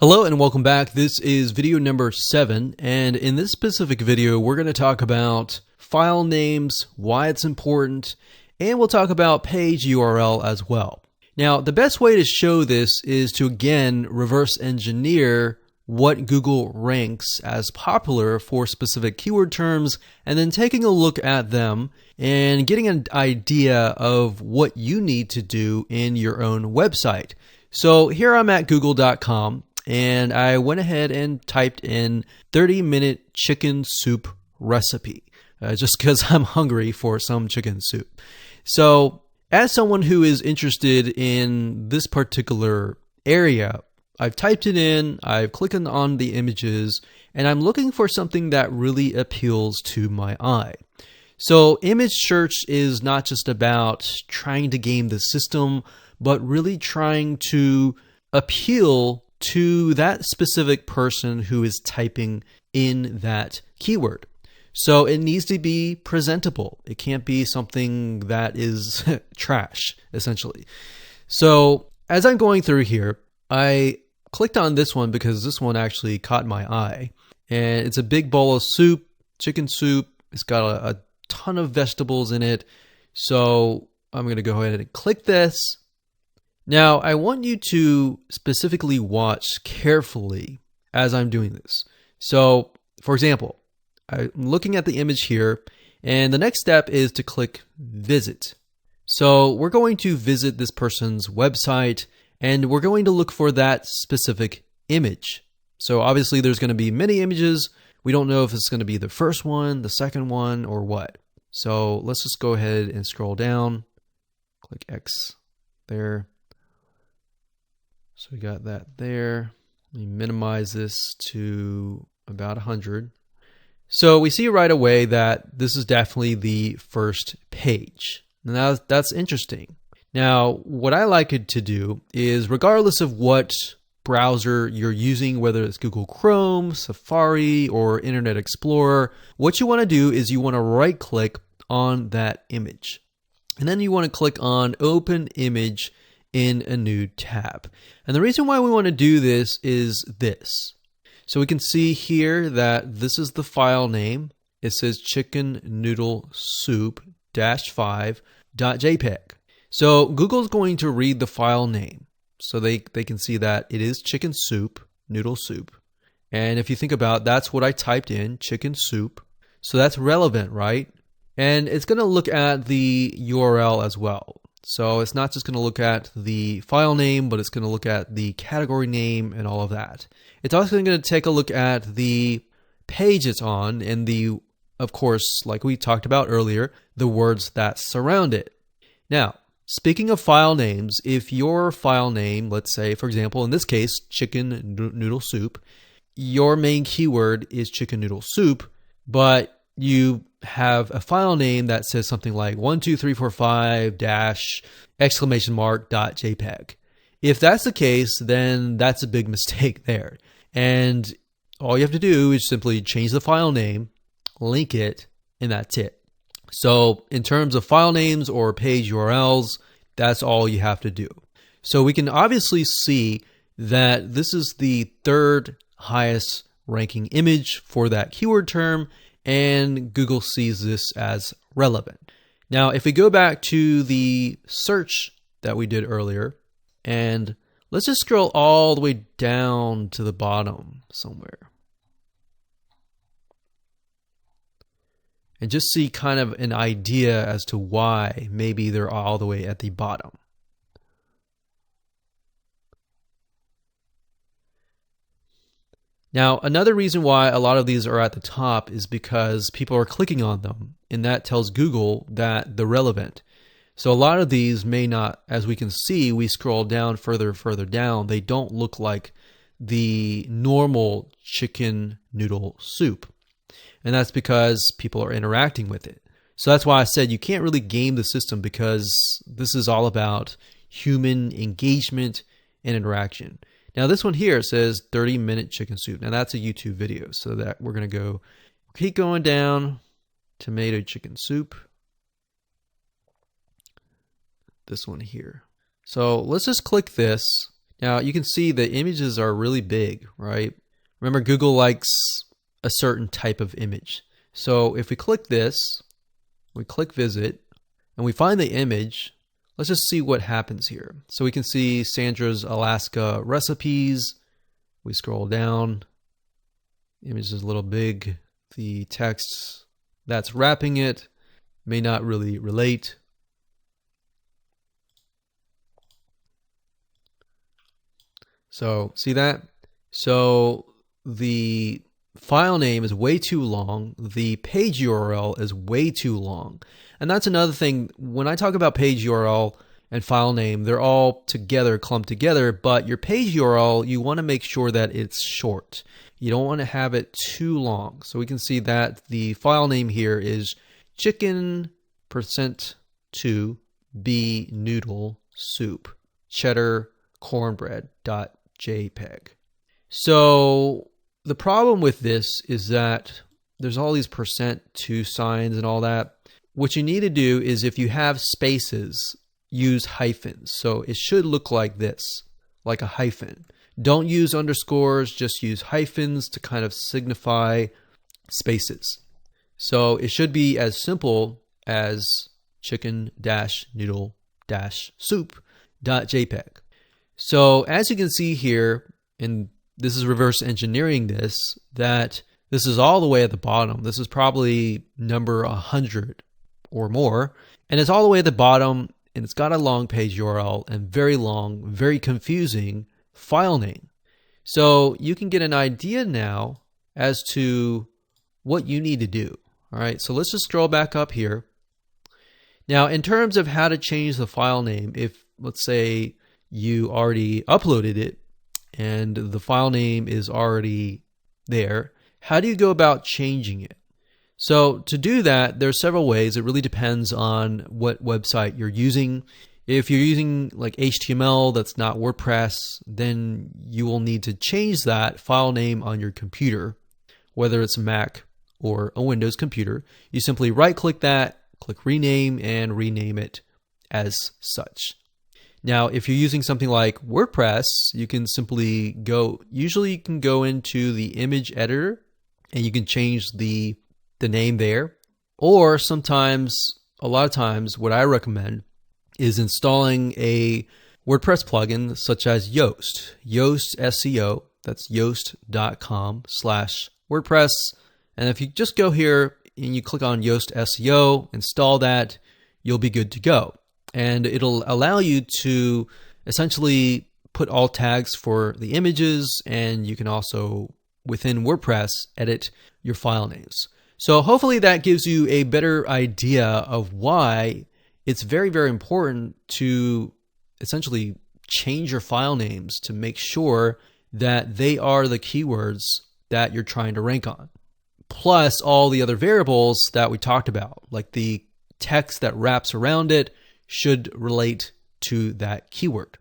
Hello and welcome back. This is video number 7, and in this specific video we're going to talk about file names, why it's important, and we'll talk about page URL as well. Now, the best way to show this is to again reverse engineer what Google ranks as popular for specific keyword terms, and then taking a look at them and getting an idea of what you need to do in your own website. So here I'm at google.com. And I went ahead and typed in 30-minute chicken soup recipe, just because I'm hungry for some chicken soup. So as someone who is interested in this particular area, I've typed it in, I've clicked on the images, and I'm looking for something that really appeals to my eye. So image search is not just about trying to game the system, but really trying to appeal to that specific person who is typing in that keyword. So it needs to be presentable. It can't be something that is trash, essentially. So as I'm going through here, I clicked on this one because this one actually caught my eye. And it's a big bowl of soup, chicken soup. It's got a ton of vegetables in it. So I'm going to go ahead and click this. Now, I want you to specifically watch carefully as I'm doing this. So, for example, I'm looking at the image here, and the next step is to click Visit. So, we're going to visit this person's website, and we're going to look for that specific image. So, obviously, there's going to be many images. We don't know if it's going to be the first one, the second one, or what. So, let's just go ahead and scroll down. Click X there. So we got that there. Let me minimize this to about 100. So we see right away that this is definitely the first page. Now that's interesting. Now, what I like it to do is, regardless of what browser you're using, whether it's Google Chrome, Safari, or Internet Explorer, what you want to do is you want to right click on that image. And then you want to click on Open Image in a new tab. And the reason why we want to do this is this. So we can see here that this is the file name. It says chicken noodle soup -5.jpg. So Google's going to read the file name. So they can see that it is chicken soup, noodle soup. And if you think about it, that's what I typed in, chicken soup. So that's relevant, right? And it's going to look at the URL as well. So it's not just going to look at the file name, but it's going to look at the category name and all of that. It's also going to take a look at the page it's on and the, of course, like we talked about earlier, the words that surround it. Now, speaking of file names, if your file name, let's say, for example, in this case, chicken noodle soup, your main keyword is chicken noodle soup, but you have a file name that says something like 12345-!.jpg. If that's the case, then that's a big mistake there. And all you have to do is simply change the file name, link it, and that's it. So in terms of file names or page URLs, that's all you have to do. So we can obviously see that this is the third highest ranking image for that keyword term, and Google sees this as relevant. Now, if we go back to the search that we did earlier, and let's just scroll all the way down to the bottom somewhere, and just see kind of an idea as to why maybe they're all the way at the bottom. Now, another reason why a lot of these are at the top is because people are clicking on them, and that tells Google that they're relevant. So a lot of these may not, as we can see, we scroll down further down, they don't look like the normal chicken noodle soup. And that's because people are interacting with it. So that's why I said you can't really game the system, because this is all about human engagement and interaction. Now this one here says 30-minute chicken soup. Now that's a YouTube video, so that we're going to keep going down. Tomato chicken soup. This one here. So let's just click this. Now you can see the images are really big, right? Remember, Google likes a certain type of image. So if we click this, we click visit, and we find the image, let's just see what happens here. So we can see Sandra's Alaska recipes. We scroll down, image is a little big. The text that's wrapping it may not really relate. So see that? So the file name is way too long. The page URL is way too long. And that's another thing. When I talk about page URL and file name, they're all together, clumped together, but your page URL, you want to make sure that it's short. You don't want to have it too long. So we can see that the file name here is chicken%2 b noodle soup cheddar cornbread.jpg. So the problem with this is that there's all these %2 signs and all that. What you need to do is, if you have spaces, use hyphens. So it should look like this, like a hyphen. Don't use underscores, just use hyphens to kind of signify spaces. So it should be as simple as chicken-noodle-soup.jpg. So as you can see here, and this is reverse engineering this, that this is all the way at the bottom. This is probably number 100 or more. And it's all the way at the bottom, and it's got a long page URL and very long, very confusing file name. So you can get an idea now as to what you need to do. All right, so let's just scroll back up here. Now, in terms of how to change the file name, if let's say you already uploaded it and the file name is already there, how do you go about changing it? So to do that, there's several ways. It really depends on what website you're using. If you're using like HTML that's not WordPress, then you will need to change that file name on your computer, whether it's Mac or a Windows computer. You simply right-click that, click rename, and rename it as such. Now, if you're using something like WordPress, you can simply usually you can go into the image editor and you can change the name there. Or sometimes, a lot of times, what I recommend is installing a WordPress plugin such as Yoast SEO. That's yoast.com/WordPress. And if you just go here and you click on Yoast SEO, install that, you'll be good to go. And it'll allow you to essentially put alt tags for the images, and you can also, within WordPress, edit your file names. So hopefully that gives you a better idea of why it's very, very important to essentially change your file names to make sure that they are the keywords that you're trying to rank on. Plus all the other variables that we talked about, like the text that wraps around it should relate to that keyword.